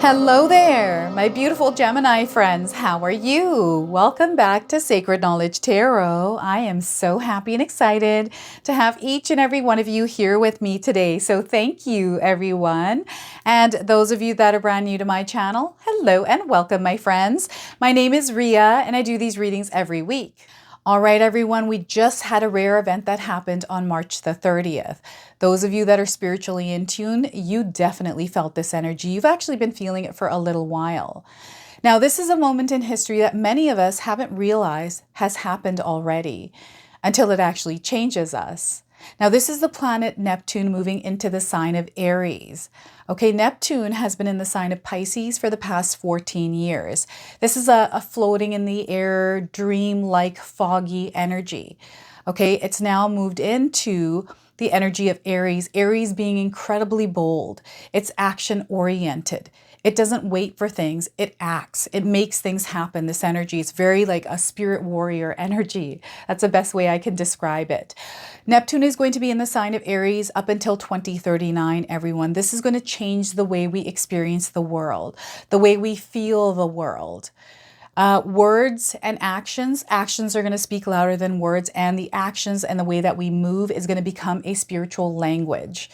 Hello there, my beautiful Gemini friends. How are you? Welcome back to Sacred Knowledge Tarot. I am so happy and excited to have each and every one of you here with me today. So thank you, everyone. And those of you that are brand new to my channel, hello and welcome, my friends. My name is Ria, and I do these readings every week. All right, everyone, we just had a rare event that happened on March the 30th. Those of you that are spiritually in tune, you definitely felt this energy. You've actually been feeling it for a little while. Now, this is a moment in history that many of us haven't realized has happened already until it actually changes us. Now, this is the planet Neptune moving into the sign of Aries. Okay, Neptune has been in the sign of Pisces for the past 14 years. This is a floating in the air, dream-like, foggy energy. Okay, it's now moved into the energy of Aries, Aries being incredibly bold. It's action-oriented. It doesn't wait for things, it acts. It makes things happen, this energy. It's very like a spirit warrior energy. That's the best way I can describe it. Neptune is going to be in the sign of Aries up until 2039, everyone. This is going to change the way we experience the world, the way we feel the world. Words and actions are going to speak louder than words, and the actions and the way that we move is going to become a spiritual language.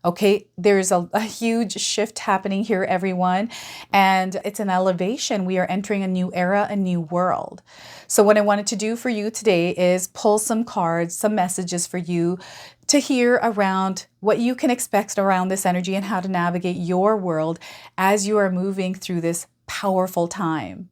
Okay, there's a huge shift happening here, everyone, and it's an elevation. We are entering a new era, a new world. So what I wanted to do for you today is pull some cards, some messages for you to hear around what you can expect around this energy and how to navigate your world as you are moving through this powerful time.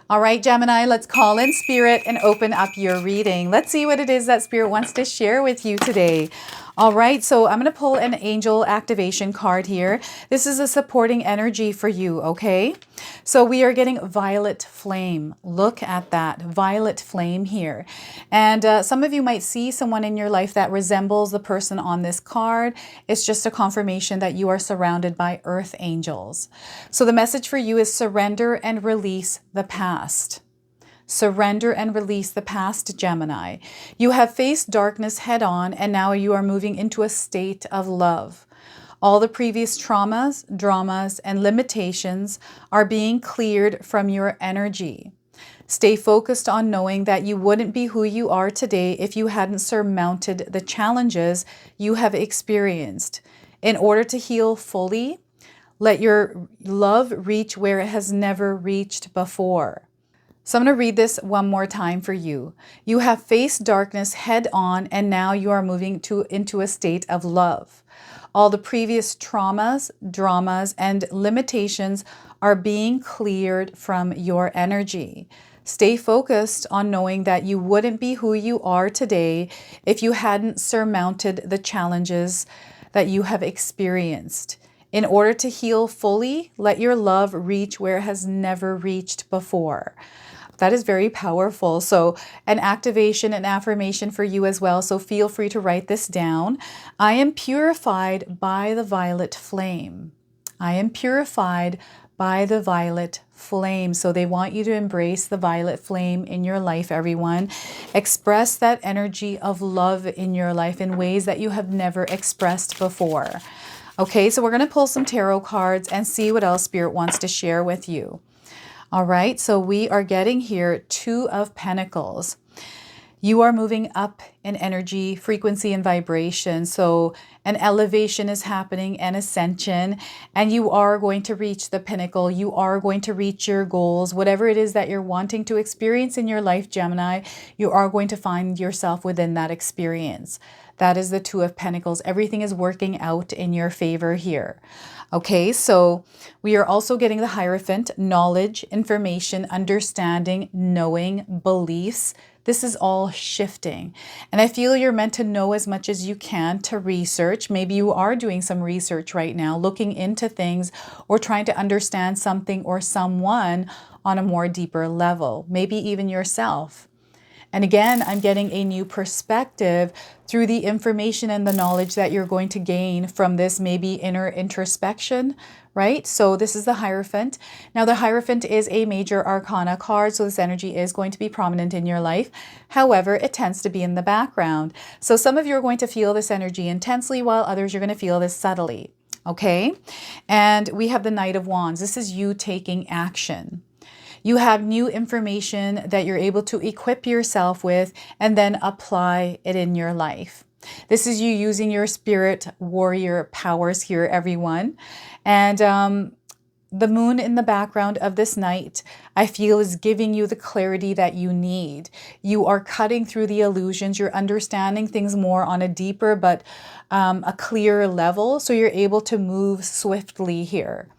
All right, Gemini, let's call in Spirit and open up your reading. Let's see what it is that Spirit wants to share with you today. All right, so I'm going to pull an angel activation card here. This is a supporting energy for you, okay? So we are getting violet flame. Look at that, violet flame here. And some of you might see someone in your life that resembles the person on this card. It's just a confirmation that you are surrounded by earth angels. So the message for you is surrender and release the past. Surrender and release the past, Gemini. You have faced darkness head on, and now you are moving into a state of love. All the previous traumas, dramas, and limitations are being cleared from your energy. Stay focused on knowing that you wouldn't be who you are today if you hadn't surmounted the challenges you have experienced. In order to heal fully, let your love reach where it has never reached before. So I'm going to read this one more time for you. You have faced darkness head on, and now you are moving into a state of love. All the previous traumas, dramas, and limitations are being cleared from your energy. Stay focused on knowing that you wouldn't be who you are today if you hadn't surmounted the challenges that you have experienced. In order to heal fully, let your love reach where it has never reached before. That is very powerful. So an activation, an affirmation for you as well. So feel free to write this down. I am purified by the violet flame. I am purified by the violet flame. So they want you to embrace the violet flame in your life, everyone. Express that energy of love in your life in ways that you have never expressed before. Okay, so we're going to pull some tarot cards and see what else Spirit wants to share with you. All right, so we are getting here Two of Pentacles. You are moving up in energy, frequency, and vibration. So an elevation is happening, an ascension, and you are going to reach the pinnacle. You are going to reach your goals. Whatever it is that you're wanting to experience in your life, Gemini, you are going to find yourself within that experience. That is the Two of Pentacles. Everything is working out in your favor here. Okay, so we are also getting the Hierophant, knowledge, information, understanding, knowing, beliefs. This is all shifting. And I feel you're meant to know as much as you can to research. Maybe you are doing some research right now, looking into things or trying to understand something or someone on a more deeper level, maybe even yourself. And again, I'm getting a new perspective through the information and the knowledge that you're going to gain from this maybe inner introspection, right? So this is the Hierophant. Now the Hierophant is a major arcana card, so this energy is going to be prominent in your life. However, it tends to be in the background. So some of you are going to feel this energy intensely, while others you're going to feel this subtly. Okay. And we have the Knight of Wands. This is you taking action. You have new information that you're able to equip yourself with and then apply it in your life. This is you using your spirit warrior powers here, everyone. And the moon in the background of this night, I feel, is giving you the clarity that you need. You are cutting through the illusions. You're understanding things more on a deeper but a clearer level. So you're able to move swiftly here.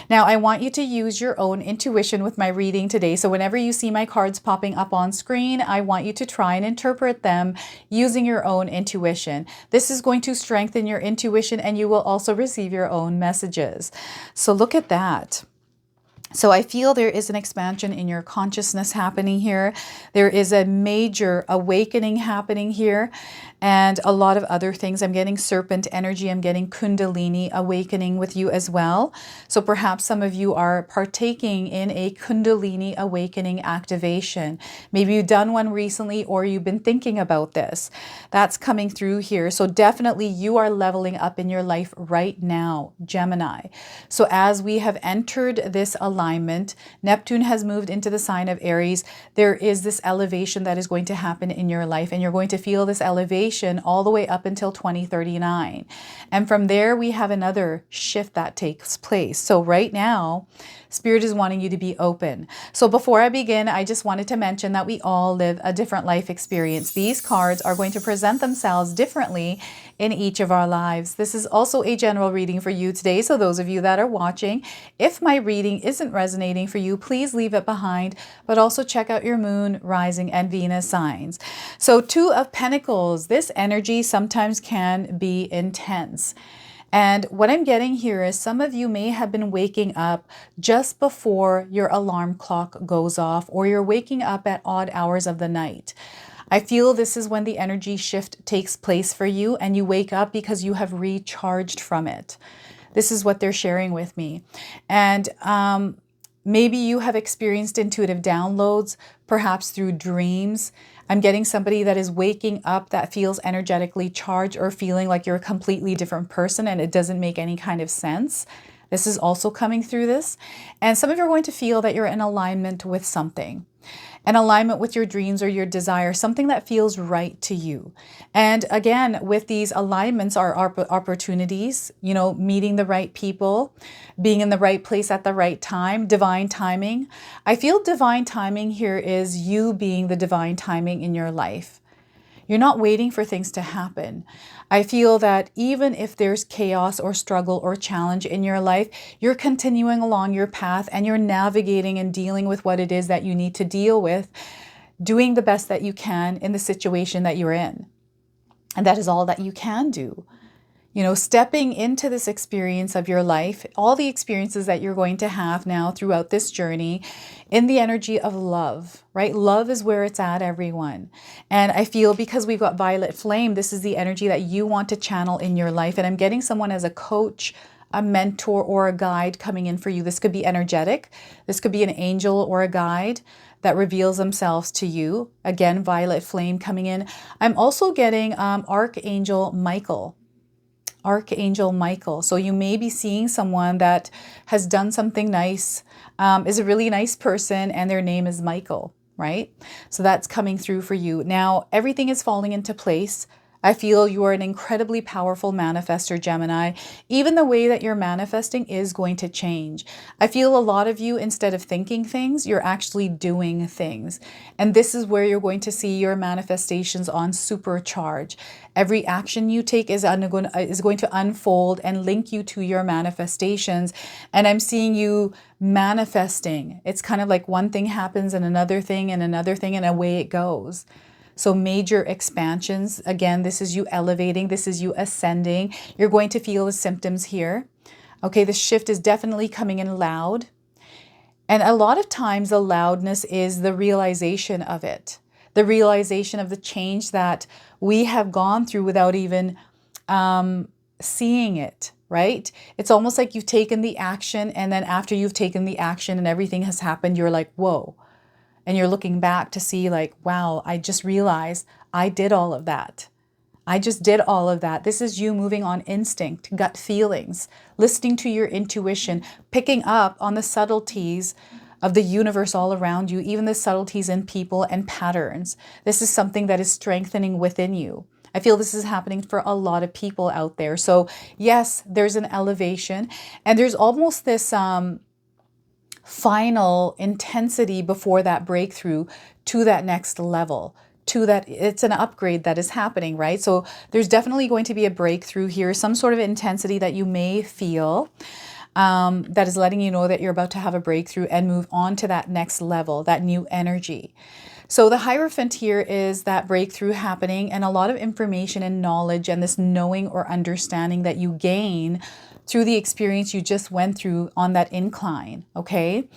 Now, I want you to use your own intuition with my reading today. So whenever you see my cards popping up on screen, I want you to try and interpret them using your own intuition. This is going to strengthen your intuition, and you will also receive your own messages. So look at that. So I feel there is an expansion in your consciousness happening here. There is a major awakening happening here, and a lot of other things. I'm getting serpent energy. I'm getting kundalini awakening with you as well. So perhaps some of you are partaking in a kundalini awakening activation. Maybe you've done one recently, or you've been thinking about this. That's coming through here. So definitely you are leveling up in your life right now, Gemini. So as we have entered this alignment, Neptune has moved into the sign of Aries. There is this elevation that is going to happen in your life, and you're going to feel this elevation all the way up until 2039. And from there, we have another shift that takes place. So right now, Spirit is wanting you to be open. So before I begin, I just wanted to mention that we all live a different life experience. These cards are going to present themselves differently in each of our lives. This is also a general reading for you today. So those of you that are watching, if my reading isn't resonating for you, please leave it behind, but also check out your moon, rising, and Venus signs. So Two of Pentacles, this energy sometimes can be intense. And what I'm getting here is some of you may have been waking up just before your alarm clock goes off, or you're waking up at odd hours of the night. I feel this is when the energy shift takes place for you, and you wake up because you have recharged from it. This is what they're sharing with me. And maybe you have experienced intuitive downloads, perhaps through dreams. I'm getting somebody that is waking up that feels energetically charged, or feeling like you're a completely different person and it doesn't make any kind of sense. This is also coming through this. And some of you are going to feel that you're in alignment with something. An alignment with your dreams or your desire, something that feels right to you. And again, with these alignments are opportunities, you know, meeting the right people, being in the right place at the right time, divine timing. I feel divine timing here is you being the divine timing in your life. You're not waiting for things to happen. I feel that even if there's chaos or struggle or challenge in your life, you're continuing along your path and you're navigating and dealing with what it is that you need to deal with, doing the best that you can in the situation that you're in. And that is all that you can do. You know, stepping into this experience of your life, all the experiences that you're going to have now throughout this journey, in the energy of love, right? Love is where it's at, everyone. And I feel because we've got violet flame, this is the energy that you want to channel in your life. And I'm getting someone as a coach, a mentor, or a guide coming in for you. This could be energetic. This could be an angel or a guide that reveals themselves to you. Again, violet flame coming in. I'm also getting Archangel Michael. Archangel Michael. So you may be seeing someone that has done something nice, is a really nice person, and their name is Michael, right? So that's coming through for you. Now, everything is falling into place. I feel you are an incredibly powerful manifester, Gemini. Even the way that you're manifesting is going to change. I feel a lot of you, instead of thinking things, you're actually doing things. And this is where you're going to see your manifestations on supercharge. Every action you take is going to unfold and link you to your manifestations. And I'm seeing you manifesting. It's kind of like one thing happens and another thing and another thing, and away it goes. So major expansions. Again, this is you elevating. This is you ascending. You're going to feel the symptoms here. Okay, the shift is definitely coming in loud. And a lot of times the loudness is the realization of it. The realization of the change that we have gone through without even seeing it, right? It's almost like you've taken the action, and then after you've taken the action and everything has happened, you're like, whoa. And you're looking back to see like, wow, I just realized I did all of that. I just did all of that. This is you moving on instinct, gut feelings, listening to your intuition, picking up on the subtleties of the universe all around you, even the subtleties in people and patterns. This is something that is strengthening within you. I feel this is happening for a lot of people out there. So yes, there's an elevation, and there's almost this final intensity before that breakthrough to that next level, to that, it's an upgrade that is happening, right? So there's definitely going to be a breakthrough here, some sort of intensity that you may feel that is letting you know that you're about to have a breakthrough and move on to that next level, that new energy. So the Hierophant here is that breakthrough happening, and a lot of information and knowledge and this knowing or understanding that you gain through the experience you just went through on that incline, okay?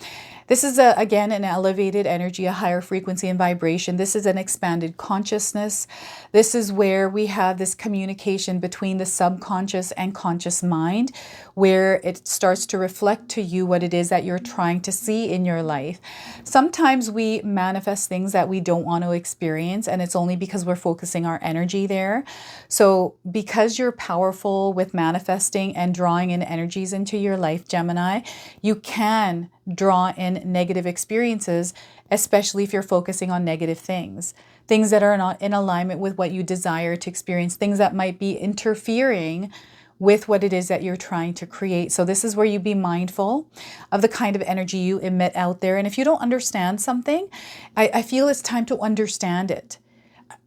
This is, again, an elevated energy, a higher frequency and vibration. This is an expanded consciousness. This is where we have this communication between the subconscious and conscious mind, where it starts to reflect to you what it is that you're trying to see in your life. Sometimes we manifest things that we don't want to experience, and it's only because we're focusing our energy there. So because you're powerful with manifesting and drawing in energies into your life, Gemini, you can draw in negative experiences, especially if you're focusing on negative things, things that are not in alignment with what you desire to experience, things that might be interfering with what it is that you're trying to create. So this is where you be mindful of the kind of energy you emit out there. And if you don't understand something, I feel it's time to understand it.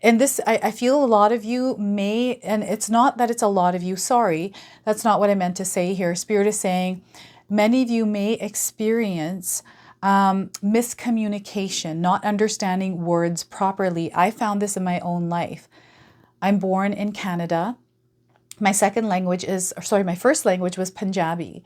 And this, I feel a lot of you may, and it's not that it's a lot of you, sorry, that's not what I meant to say here. Spirit is saying, many of you may experience miscommunication, not understanding words properly. I found this in my own life. I'm born in Canada. My first language was Punjabi.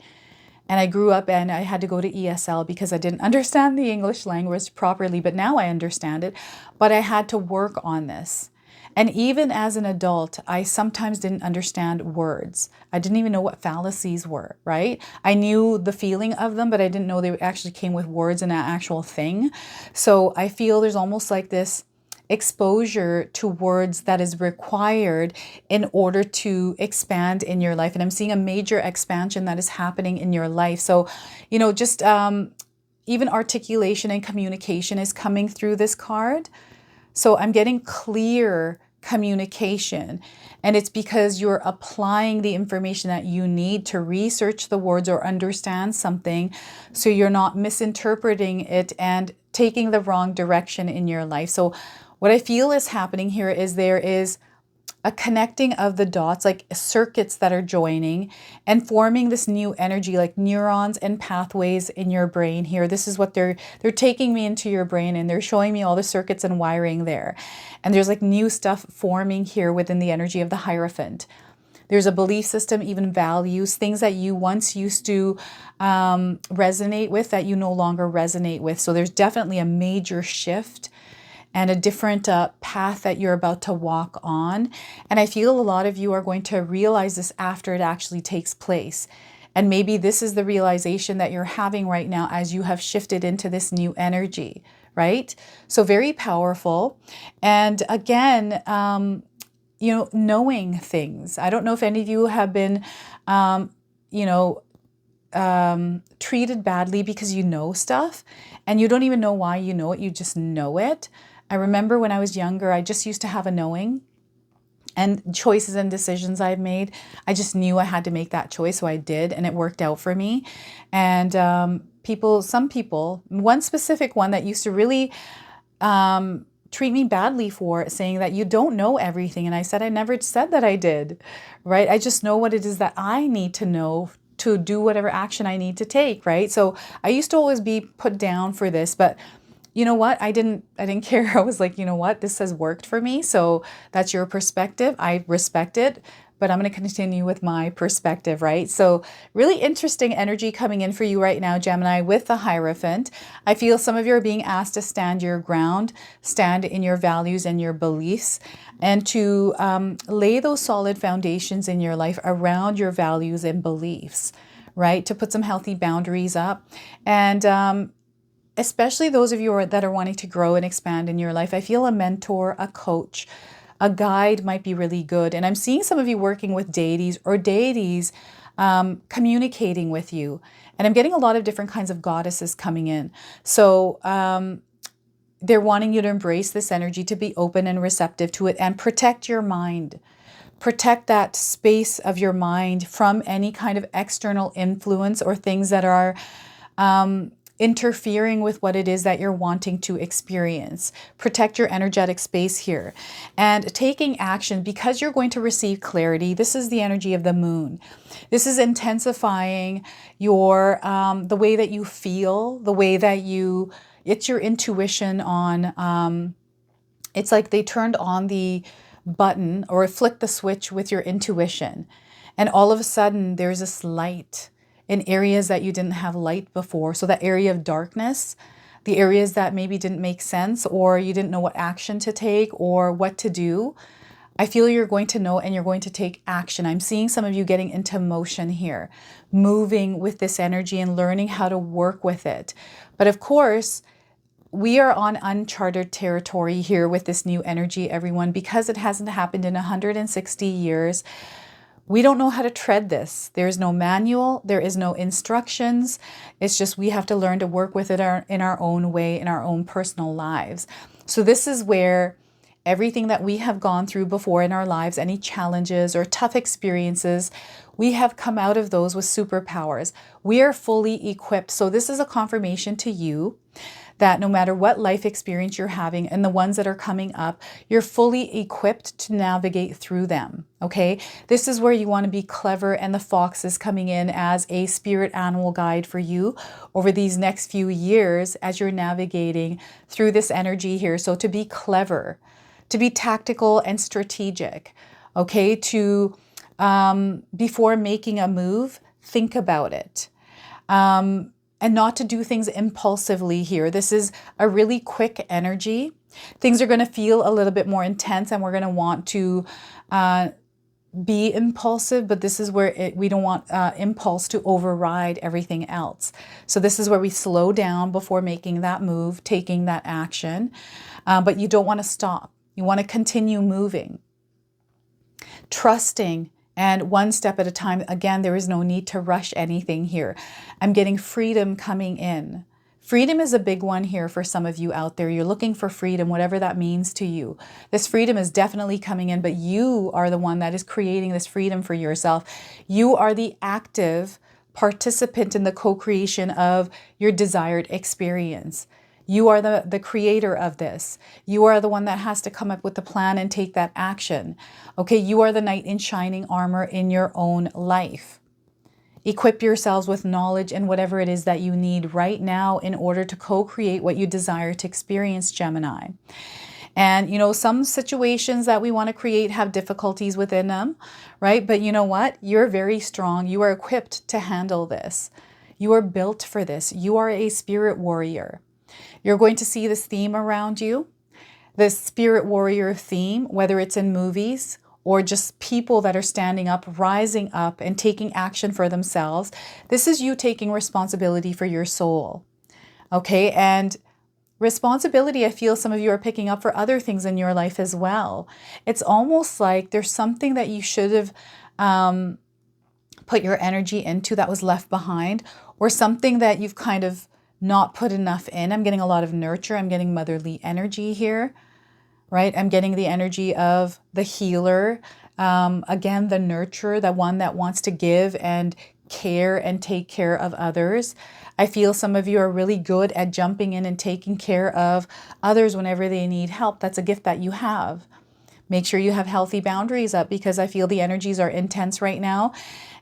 And I grew up and I had to go to ESL because I didn't understand the English language properly, but now I understand it. But I had to work on this. And even as an adult, I sometimes didn't understand words. I didn't even know what fallacies were, right? I knew the feeling of them, but I didn't know they actually came with words and an actual thing. So I feel there's almost like this exposure to words that is required in order to expand in your life. And I'm seeing a major expansion that is happening in your life. So, you know, just even articulation and communication is coming through this card. So I'm getting clear communication, and it's because you're applying the information that you need to research the words or understand something, so you're not misinterpreting it and taking the wrong direction in your life. So what I feel is happening here is there is a connecting of the dots, like circuits that are joining and forming this new energy, like neurons and pathways in your brain here. This is what they're taking me into your brain, and they're showing me all the circuits and wiring there. And there's like new stuff forming here within the energy of the Hierophant. There's a belief system, even values, things that you once used to resonate with that you no longer resonate with. So there's definitely a major shift and a different path that you're about to walk on. And I feel a lot of you are going to realize this after it actually takes place. And maybe this is the realization that you're having right now as you have shifted into this new energy, right? So very powerful. And again, you know, knowing things. I don't know if any of you have been, you know, treated badly because you know stuff and you don't even know why you know it, you just know it. I remember when I was younger, I just used to have a knowing, and choices and decisions I've made, I just knew I had to make that choice, so I did, and it worked out for me. And some people, one specific one that used to really treat me badly for saying that you don't know everything, and I said I never said that I did, right? I just know what it is that I need to know to do whatever action I need to take, right? So I used to always be put down for this, but you know what? I didn't care. I was like, you know what? This has worked for me. So that's your perspective. I respect it, but I'm going to continue with my perspective, right? So really interesting energy coming in for you right now, Gemini, with the Hierophant. I feel some of you are being asked to stand your ground, stand in your values and your beliefs, and to lay those solid foundations in your life around your values and beliefs, right? To put some healthy boundaries up. And especially those of you that are wanting to grow and expand in your life. I feel a mentor, a coach, A guide might be really good. And I'm seeing some of you working with deities or deities communicating with you. And I'm getting a lot of different kinds of goddesses coming in. So they're wanting you to embrace this energy, to be open and receptive to it, and protect your mind. Protect that space of your mind from any kind of external influence or things that are interfering with what it is that you're wanting to experience. Protect your energetic space here. And taking action, because you're going to receive clarity. This is the energy of the moon. This is intensifying your the way that you feel, the way that you, it's your intuition on, it's like they turned on the button or flicked the switch with your intuition. And all of a sudden there's this light in areas that you didn't have light before. So that area of darkness, the areas that maybe didn't make sense, or you didn't know what action to take or what to do, I feel you're going to know and you're going to take action. I'm seeing some of you getting into motion here, moving with this energy and learning how to work with it. But of course, we are on uncharted territory here with this new energy, everyone, because it hasn't happened in 160 years. We don't know how to tread this. There's no manual. There is no instructions. It's just we have to learn to work with it in our own way, in our own personal lives. So this is where everything that we have gone through before in our lives, any challenges or tough experiences, we have come out of those with superpowers. We are fully equipped. So this is a confirmation to you that no matter what life experience you're having and the ones that are coming up, you're fully equipped to navigate through them, okay? This is where you want to be clever, and the fox is coming in as a spirit animal guide for you over these next few years as you're navigating through this energy here. So to be clever, to be tactical and strategic, okay? To, before making a move, think about it. And not to do things impulsively here. This is a really quick energy. Things are going to feel a little bit more intense, and we're going to want to be impulsive, but this is where we don't want impulse to override everything else. So this is where we slow down before making that move, taking that action, but you don't want to stop. You want to continue moving, trusting, and one step at a time. Again, there is no need to rush anything here. I'm getting freedom coming in. Freedom is a big one here for some of you out there. You're looking for freedom, whatever that means to you. This freedom is definitely coming in, but you are the one that is creating this freedom for yourself. You are the active participant in the co-creation of your desired experience. You are the creator of this. You are the one that has to come up with the plan and take that action. Okay, you are the knight in shining armor in your own life. Equip yourselves with knowledge and whatever it is that you need right now in order to co-create what you desire to experience, Gemini. And, you know, some situations that we want to create have difficulties within them, right? But you know what? You're very strong. You are equipped to handle this. You are built for this. You are a spirit warrior. You're going to see this theme around you, this spirit warrior theme, whether it's in movies or just people that are standing up, rising up and taking action for themselves. This is you taking responsibility for your soul. Okay, and responsibility, I feel some of you are picking up for other things in your life as well. It's almost like there's something that you should have put your energy into that was left behind, or something that you've kind of not put enough in. I'm getting a lot of nurture. I'm getting motherly energy here, right? I'm getting the energy of the healer. Again, the nurturer, the one that wants to give and care and take care of others. I feel some of you are really good at jumping in and taking care of others whenever they need help. That's a gift that you have. Make sure you have healthy boundaries up, because I feel the energies are intense right now.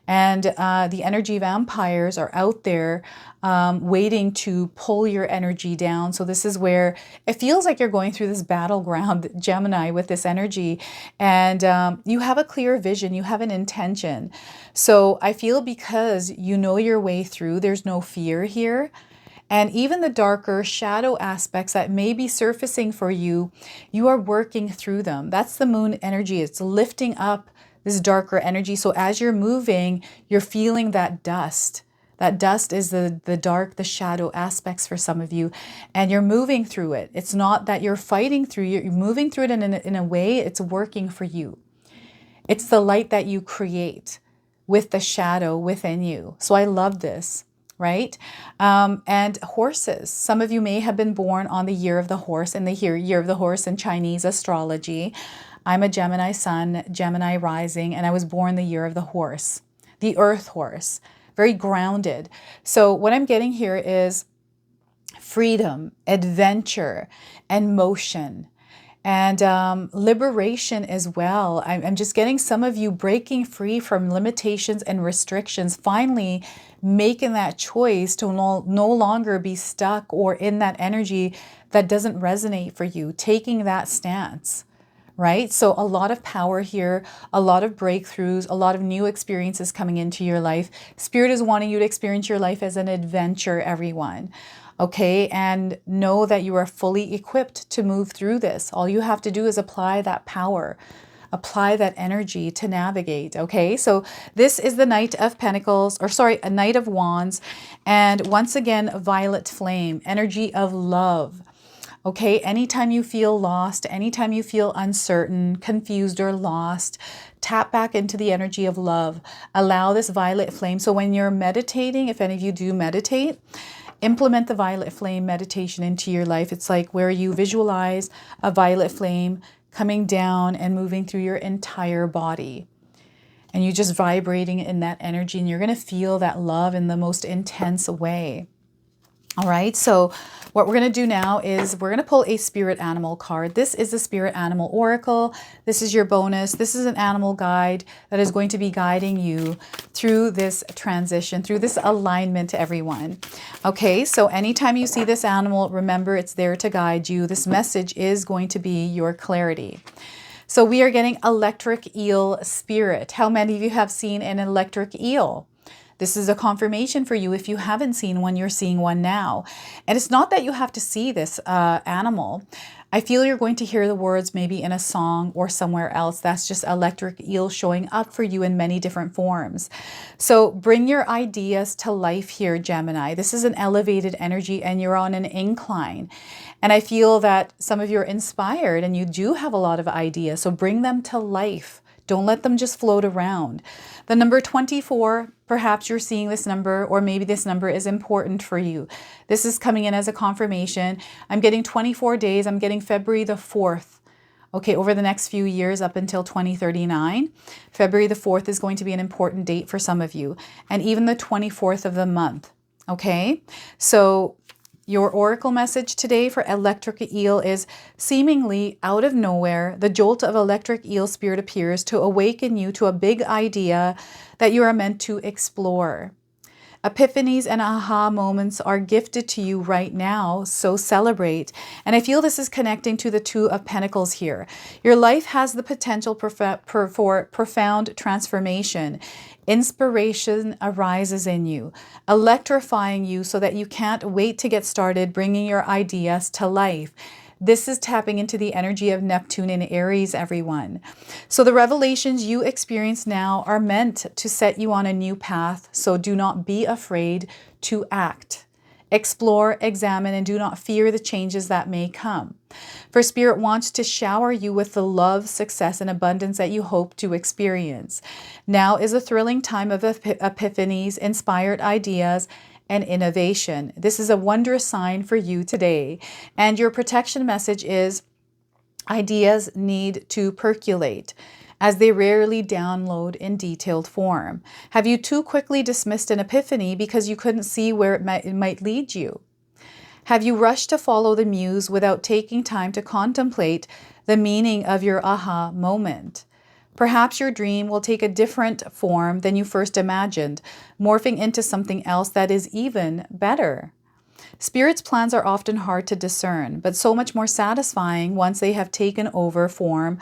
And the energy vampires are out there waiting to pull your energy down. So this is where it feels like you're going through this battleground, Gemini, with this energy. And you have a clear vision. You have an intention. So I feel because you know your way through, there's no fear here. And even the darker shadow aspects that may be surfacing for you, you are working through them. That's the moon energy. It's lifting up this darker energy. So as you're moving, you're feeling that dust, That dust is the dark, the shadow aspects for some of you, and you're moving through it. It's not that you're fighting through it. You're moving through it in a way it's working for you. It's the light that you create with the shadow within you. So I love this, right? And horses. Some of you may have been born on the year of the horse, and the year of the horse in Chinese astrology. I'm a Gemini sun, Gemini rising, and I was born the year of the horse, the earth horse. Very grounded. So what I'm getting here is freedom, adventure, and motion, and liberation as well. I'm just getting some of you breaking free from limitations and restrictions, finally making that choice to no longer be stuck or in that energy that doesn't resonate for you, taking that stance. Right? So a lot of power here, a lot of breakthroughs, a lot of new experiences coming into your life. Spirit is wanting you to experience your life as an adventure, everyone. Okay? And know that you are fully equipped to move through this. All you have to do is apply that power, apply that energy to navigate. Okay? So this is the Knight of Pentacles, or sorry, a Knight of Wands. And once again, violet flame, energy of love. Okay, anytime you feel lost, anytime you feel uncertain, confused, or lost, tap back into the energy of love. Allow this violet flame. So when you're meditating, if any of you do meditate, implement the violet flame meditation into your life. It's like where you visualize a violet flame coming down and moving through your entire body. And you're just vibrating in that energy, and you're going to feel that love in the most intense way. All right, so what we're going to do now is we're going to pull a spirit animal card. This is the spirit animal oracle. This is your bonus. This is an animal guide that is going to be guiding you through this transition, through this alignment, everyone. Okay, so anytime you see this animal, remember it's there to guide you. This message is going to be your clarity. So we are getting electric eel spirit. How many of you have seen an electric eel? This is a confirmation for you. If you haven't seen one, you're seeing one now. And it's not that you have to see this animal. I feel you're going to hear the words maybe in a song or somewhere else. That's just electric eel showing up for you in many different forms. So bring your ideas to life here, Gemini. This is an elevated energy and you're on an incline. And I feel that some of you are inspired and you do have a lot of ideas. So bring them to life. Don't let them just float around. The number 24, perhaps you're seeing this number, or maybe this number is important for you. This is coming in as a confirmation. I'm getting 24 days. I'm getting February the 4th. Okay, over the next few years up until 2039. February the 4th is going to be an important date for some of you. And even the 24th of the month. Okay, so your oracle message today for electric eel is seemingly out of nowhere, the jolt of electric eel spirit appears to awaken you to a big idea that you are meant to explore. Epiphanies and aha moments are gifted to you right now, so celebrate. And I feel this is connecting to the Two of Pentacles here. Your life has the potential for profound transformation. Inspiration arises in you, electrifying you so that you can't wait to get started bringing your ideas to life. This is tapping into the energy of Neptune in Aries, everyone. So the revelations you experience now are meant to set you on a new path, so do not be afraid to act. Explore, examine, and do not fear the changes that may come. For Spirit wants to shower you with the love, success, and abundance that you hope to experience. Now is a thrilling time of epiphanies, inspired ideas, and innovation. This is a wondrous sign for you today. And your protection message is ideas need to percolate, as they rarely download in detailed form. Have you too quickly dismissed an epiphany because you couldn't see where it might lead you? Have you rushed to follow the muse without taking time to contemplate the meaning of your aha moment? Perhaps your dream will take a different form than you first imagined, morphing into something else that is even better. Spirit's plans are often hard to discern, but so much more satisfying once they have taken over form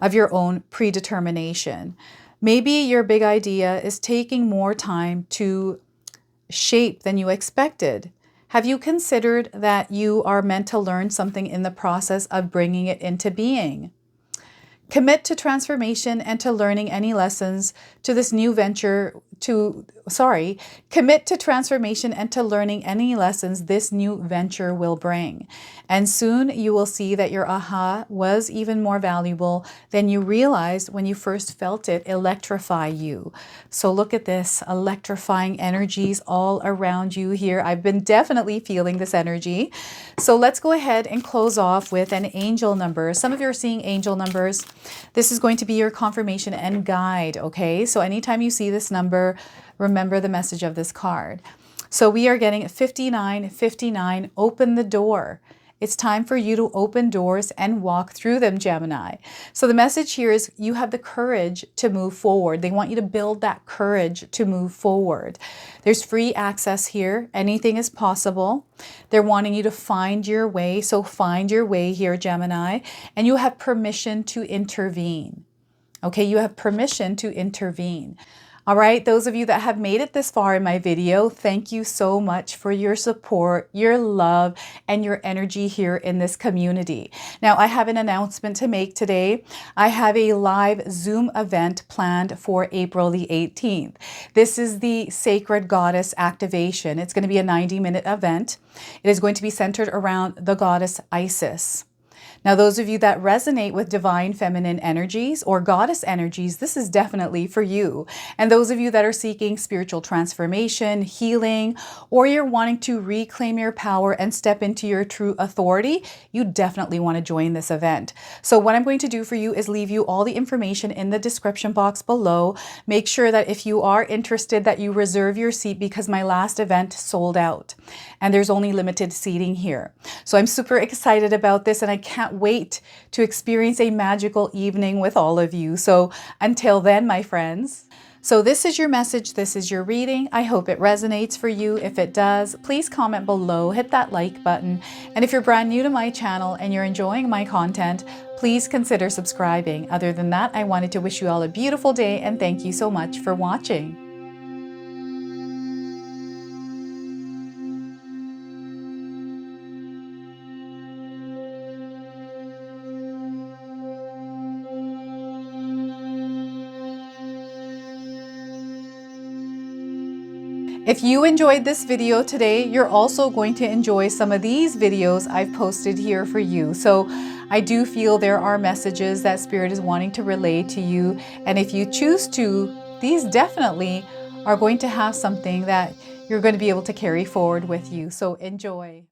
of your own predetermination. Maybe your big idea is taking more time to shape than you expected. Have you considered that you are meant to learn something in the process of bringing it into being? Commit to transformation and to learning any lessons to this new venture commit to transformation and to learning any lessons this new venture will bring. And soon you will see that your aha was even more valuable than you realized when you first felt it electrify you. So look at this, electrifying energies all around you here. I've been definitely feeling this energy. So let's go ahead and close off with an angel number. Some of you are seeing angel numbers. This is going to be your confirmation and guide, okay? So anytime you see this number, remember the message of this card. So we are getting 5959, open the door. It's time for you to open doors and walk through them, Gemini. So the message here is you have the courage to move forward. They want you to build that courage to move forward. There's free access here. Anything is possible. They're wanting you to find your way. So find your way here, Gemini. And you have permission to intervene. Okay, you have permission to intervene. All right, those of you that have made it this far in my video, thank you so much for your support, your love, and your energy here in this community. Now, I have an announcement to make today. I have a live Zoom event planned for April the 18th. This is the Sacred Goddess Activation. It's going to be a 90-minute event. It is going to be centered around the goddess Isis. Now, those of you that resonate with divine feminine energies or goddess energies, this is definitely for you. And those of you that are seeking spiritual transformation, healing, or you're wanting to reclaim your power and step into your true authority, you definitely want to join this event. So what I'm going to do for you is leave you all the information in the description box below. Make sure that if you are interested that you reserve your seat because my last event sold out and there's only limited seating here. So I'm super excited about this and I can't wait to experience a magical evening with all of you. So until then, my friends. So this is your message. This is your reading. I hope it resonates for you. If it does, please comment below, hit that like button. And if you're brand new to my channel and you're enjoying my content, please consider subscribing. Other than that, I wanted to wish you all a beautiful day and thank you so much for watching. If you enjoyed this video today, you're also going to enjoy some of these videos I've posted here for you. So I do feel there are messages that Spirit is wanting to relay to you. And if you choose to, these definitely are going to have something that you're going to be able to carry forward with you. So enjoy.